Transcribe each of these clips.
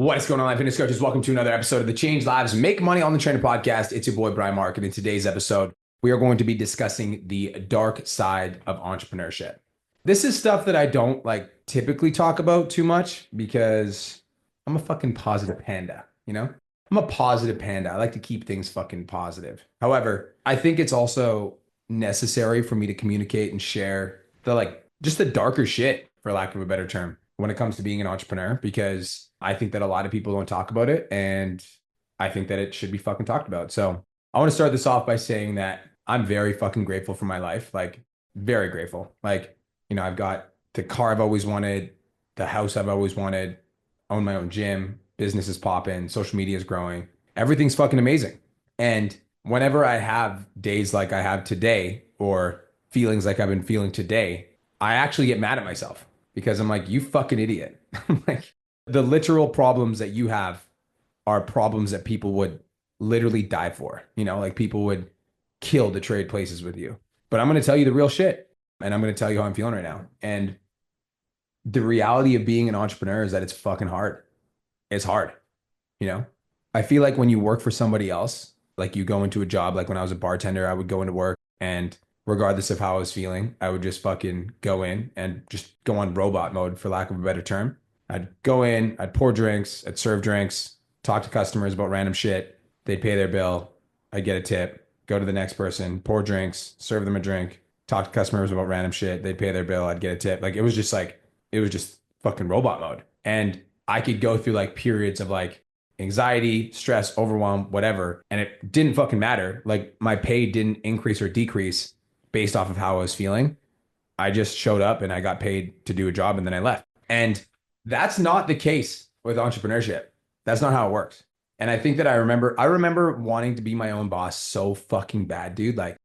What is going on, fitness coaches? Welcome to another episode of the Change Lives Make Money on the Trainer podcast. It's your boy, Brian Mark. And in today's episode, we are going to be discussing the dark side of entrepreneurship. This is stuff that I don't typically talk about too much because I'm a fucking positive panda, you know? I'm a positive panda. I like to keep things fucking positive. However, I think it's also necessary for me to communicate and share just the darker shit, for lack of a better term, when it comes to being an entrepreneur, because I think that a lot of people don't talk about it, and I think that it should be fucking talked about. So I want to start this off by saying that I'm very fucking grateful for my life, very grateful. I've got the car I've always wanted, the house I've always wanted, own my own gym, business is popping, social media is growing. Everything's fucking amazing. And whenever I have days like I have today or feelings like I've been feeling today, I actually get mad at myself because I'm like, you fucking idiot. Like, the literal problems that you have are problems that people would literally die for. People would kill to trade places with you. But I'm going to tell you the real shit. And I'm going to tell you how I'm feeling right now. And the reality of being an entrepreneur is that it's fucking hard. It's hard. You know, I feel like when you work for somebody else, like you go into a job, like when I was a bartender, I would go into work and regardless of how I was feeling, I would just fucking go in and just go on robot mode, for lack of a better term. I'd go in, I'd pour drinks, I'd serve drinks, talk to customers about random shit. They'd pay their bill. I'd get a tip, go to the next person, pour drinks, serve them a drink, talk to customers about random shit. They'd pay their bill. I'd get a tip. It was just fucking robot mode. And I could go through periods of anxiety, stress, overwhelm, whatever. And it didn't fucking matter. Like my pay didn't increase or decrease based off of how I was feeling. I just showed up and I got paid to do a job and then I left. And that's not the case with entrepreneurship. That's not how it works. And I think that I remember wanting to be my own boss so fucking bad, dude. I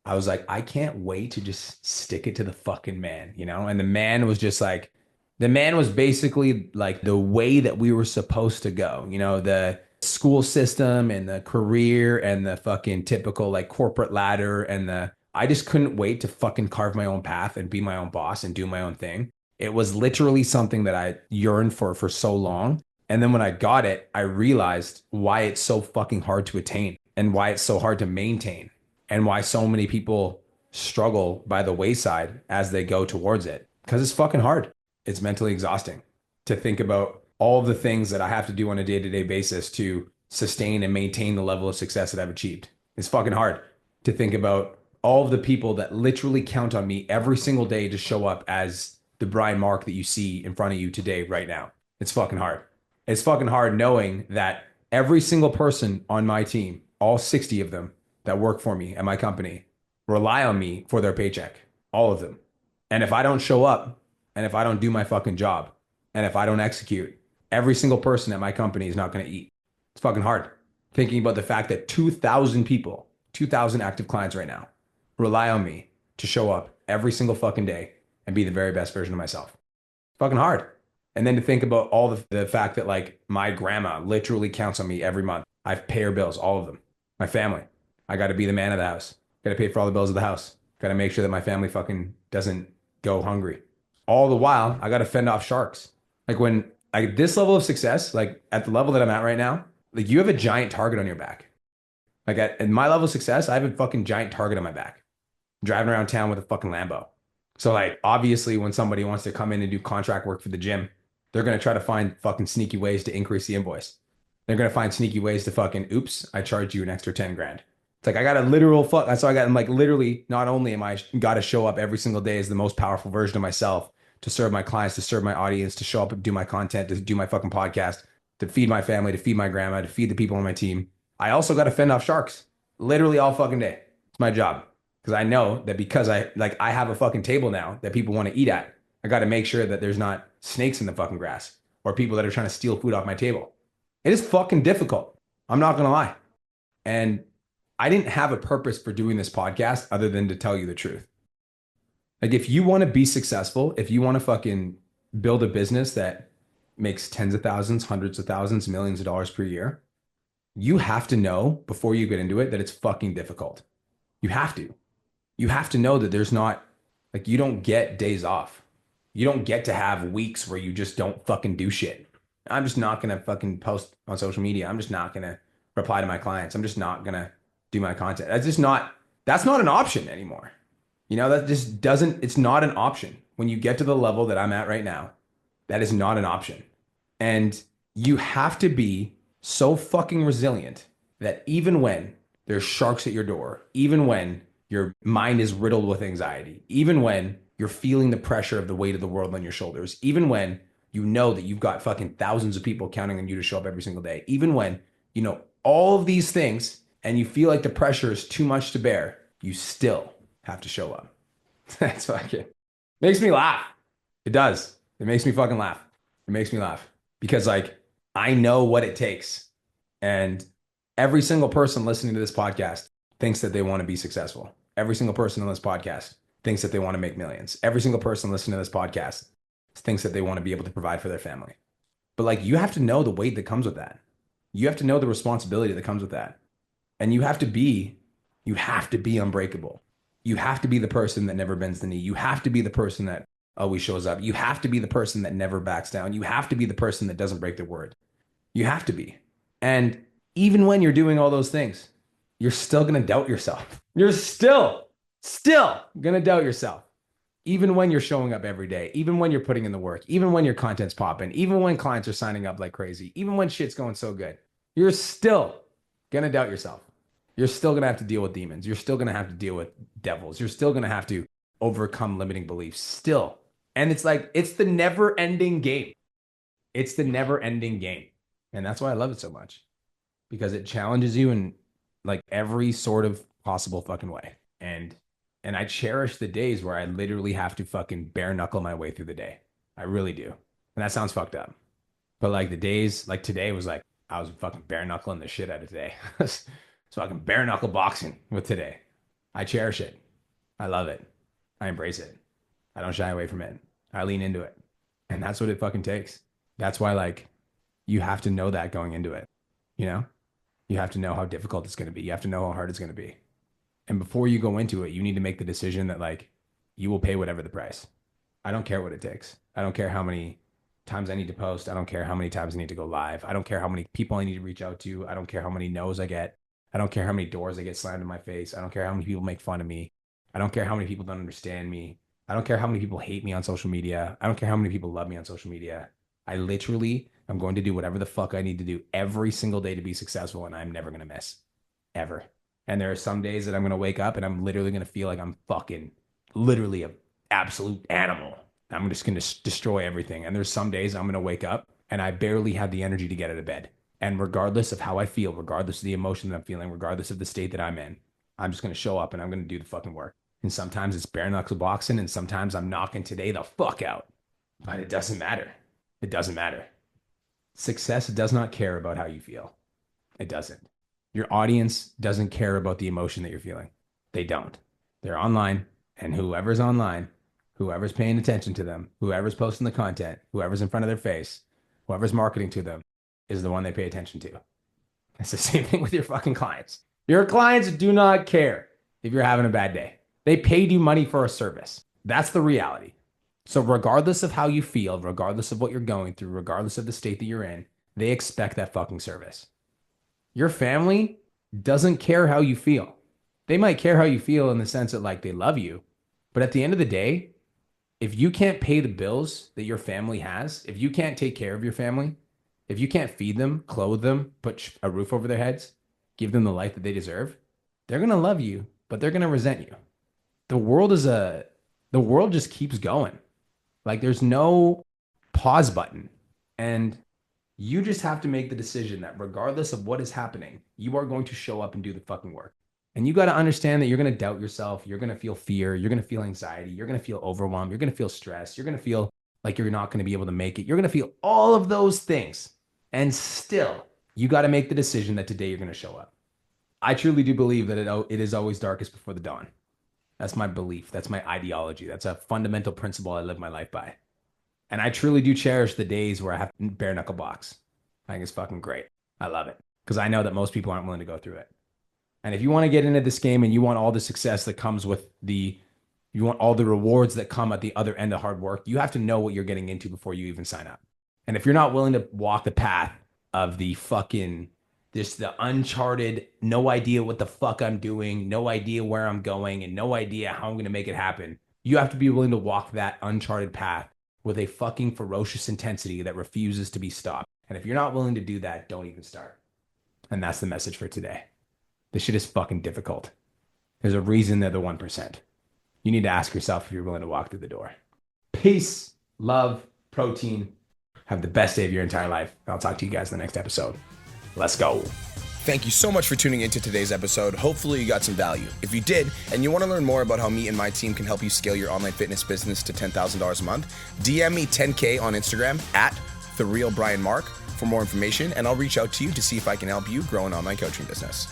was like, I can't wait to just stick it to the fucking man, you know? And the man was just the man was basically like the way that we were supposed to go, the school system and the career and the fucking typical corporate ladder I just couldn't wait to fucking carve my own path and be my own boss and do my own thing. It was literally something that I yearned for so long. And then when I got it, I realized why it's so fucking hard to attain and why it's so hard to maintain and why so many people struggle by the wayside as they go towards it. Because it's fucking hard. It's mentally exhausting to think about all of the things that I have to do on a day-to-day basis to sustain and maintain the level of success that I've achieved. It's fucking hard to think about all of the people that literally count on me every single day to show up as the Brian Mark that you see in front of you today, right now. It's fucking hard. It's fucking hard knowing that every single person on my team, all 60 of them that work for me at my company, rely on me for their paycheck. All of them. And if I don't show up, and if I don't do my fucking job, and if I don't execute, every single person at my company is not going to eat. It's fucking hard. Thinking about the fact that 2,000 people, 2,000 active clients right now, rely on me to show up every single fucking day and be the very best version of myself. It's fucking hard. And then to think about all the fact that my grandma literally counts on me every month. I pay her bills, all of them. My family. I got to be the man of the house. Got to pay for all the bills of the house. Got to make sure that my family fucking doesn't go hungry. All the while, I got to fend off sharks. This level of success, at the level that I'm at right now, you have a giant target on your back. At my level of success, I have a fucking giant target on my back. I'm driving around town with a fucking Lambo. So obviously when somebody wants to come in and do contract work for the gym, they're going to try to find fucking sneaky ways to increase the invoice. They're going to find sneaky ways to fucking, oops, I charge you an extra 10 grand. It's I got a literal That's why I'm literally, not only am I got to show up every single day as the most powerful version of myself to serve my clients, to serve my audience, to show up and do my content, to do my fucking podcast, to feed my family, to feed my grandma, to feed the people on my team. I also got to fend off sharks literally all fucking day. It's my job. Because I know that because I have a fucking table now that people want to eat at. I got to make sure that there's not snakes in the fucking grass or people that are trying to steal food off my table. It is fucking difficult. I'm not going to lie. And I didn't have a purpose for doing this podcast other than to tell you the truth. If you want to be successful, if you want to fucking build a business that makes tens of thousands, hundreds of thousands, millions of dollars per year, you have to know before you get into it that it's fucking difficult. You have to. You have to know that there's not, you don't get days off. You don't get to have weeks where you just don't fucking do shit. I'm just not going to fucking post on social media. I'm just not going to reply to my clients. I'm just not going to do my content. That's not an option anymore. That just doesn't, it's not an option. When you get to the level that I'm at right now, that is not an option. And you have to be so fucking resilient that even when there's sharks at your door, even when your mind is riddled with anxiety, even when you're feeling the pressure of the weight of the world on your shoulders, even when you know that you've got fucking thousands of people counting on you to show up every single day, even when you know all of these things and you feel like the pressure is too much to bear, you still have to show up. That's fucking makes me laugh. It does. It makes me fucking laugh. It makes me laugh because like I know what it takes. And every single person listening to this podcast thinks that they want to be successful. Every single person on this podcast thinks that they want to make millions. Every single person listening to this podcast thinks that they want to be able to provide for their family. But like you have to know the weight that comes with that. You have to know the responsibility that comes with that. And you have to be unbreakable. You have to be the person that never bends the knee. You have to be the person that always shows up. You have to be the person that never backs down. You have to be the person that doesn't break their word. You have to be. And even when you're doing all those things, you're still going to doubt yourself. You're still going to doubt yourself. Even when you're showing up every day, even when you're putting in the work, even when your content's popping, even when clients are signing up like crazy, even when shit's going so good, you're still going to doubt yourself. You're still going to have to deal with demons. You're still going to have to deal with devils. You're still going to have to overcome limiting beliefs still. And it's like, it's the never ending game. It's the never ending game. And that's why I love it so much, because it challenges you in like every sort of possible fucking way. And I cherish the days where I literally have to fucking bare knuckle my way through the day. I really do. And that sounds fucked up. But like the days, like today was like, I was fucking bare knuckling the shit out of today. So I can bare knuckle boxing with today. I cherish it. I love it. I embrace it. I don't shy away from it. I lean into it. And that's what it fucking takes. That's why like you have to know that going into it. You know, you have to know how difficult it's going to be. You have to know how hard it's going to be. And before you go into it, you need to make the decision that like you will pay whatever the price. I don't care what it takes. I don't care how many times I need to post. I don't care how many times I need to go live. I don't care how many people I need to reach out to. I don't care how many no's I get. I don't care how many doors I get slammed in my face. I don't care how many people make fun of me. I don't care how many people don't understand me. I don't care how many people hate me on social media. I don't care how many people love me on social media. I literally am going to do whatever the fuck I need to do every single day to be successful, and I'm never going to miss. Ever. And there are some days that I'm going to wake up and I'm literally going to feel like I'm fucking literally an absolute animal. I'm just going to destroy everything. And there's some days I'm going to wake up and I barely have the energy to get out of bed. And regardless of how I feel, regardless of the emotion that I'm feeling, regardless of the state that I'm in, I'm just going to show up and I'm going to do the fucking work. And sometimes it's bare knuckle boxing and sometimes I'm knocking today the fuck out. But it doesn't matter. It doesn't matter. Success does not care about how you feel. It doesn't. Your audience doesn't care about the emotion that you're feeling. They don't. They're online, and whoever's online, whoever's paying attention to them, whoever's posting the content, whoever's in front of their face, whoever's marketing to them is the one they pay attention to. It's the same thing with your fucking clients. Your clients do not care if you're having a bad day. They paid you money for a service. That's the reality. So regardless of how you feel, regardless of what you're going through, regardless of the state that you're in, they expect that fucking service. Your family doesn't care how you feel. They might care how you feel in the sense that like they love you, but at the end of the day, if you can't pay the bills that your family has, if you can't take care of your family, if you can't feed them, clothe them, put a roof over their heads, give them the life that they deserve, they're going to love you, but they're going to resent you. The world just keeps going. Like there's no pause button. And you just have to make the decision that regardless of what is happening, you are going to show up and do the fucking work. And you got to understand that you're going to doubt yourself. You're going to feel fear. You're going to feel anxiety. You're going to feel overwhelmed. You're going to feel stress. You're going to feel like you're not going to be able to make it. You're going to feel all of those things. And still, you got to make the decision that today you're going to show up. I truly do believe that it is always darkest before the dawn. That's my belief. That's my ideology. That's a fundamental principle I live my life by. And I truly do cherish the days where I have to bare knuckle box. I think it's fucking great. I love it because I know that most people aren't willing to go through it. And if you want to get into this game and you want all the success that comes with you want all the rewards that come at the other end of hard work, you have to know what you're getting into before you even sign up. And if you're not willing to walk the path of the fucking, just the uncharted, no idea what the fuck I'm doing, no idea where I'm going, and no idea how I'm going to make it happen, you have to be willing to walk that uncharted path with a fucking ferocious intensity that refuses to be stopped. And if you're not willing to do that, don't even start. And that's the message for today. This shit is fucking difficult. There's a reason they're the 1%. You need to ask yourself if you're willing to walk through the door. Peace, love, protein. Have the best day of your entire life. I'll talk to you guys in the next episode. Let's go. Thank you so much for tuning into today's episode. Hopefully you got some value. If you did, and you want to learn more about how me and my team can help you scale your online fitness business to $10,000 a month, DM me 10K on Instagram at TheRealBrianMark for more information, and I'll reach out to you to see if I can help you grow an online coaching business.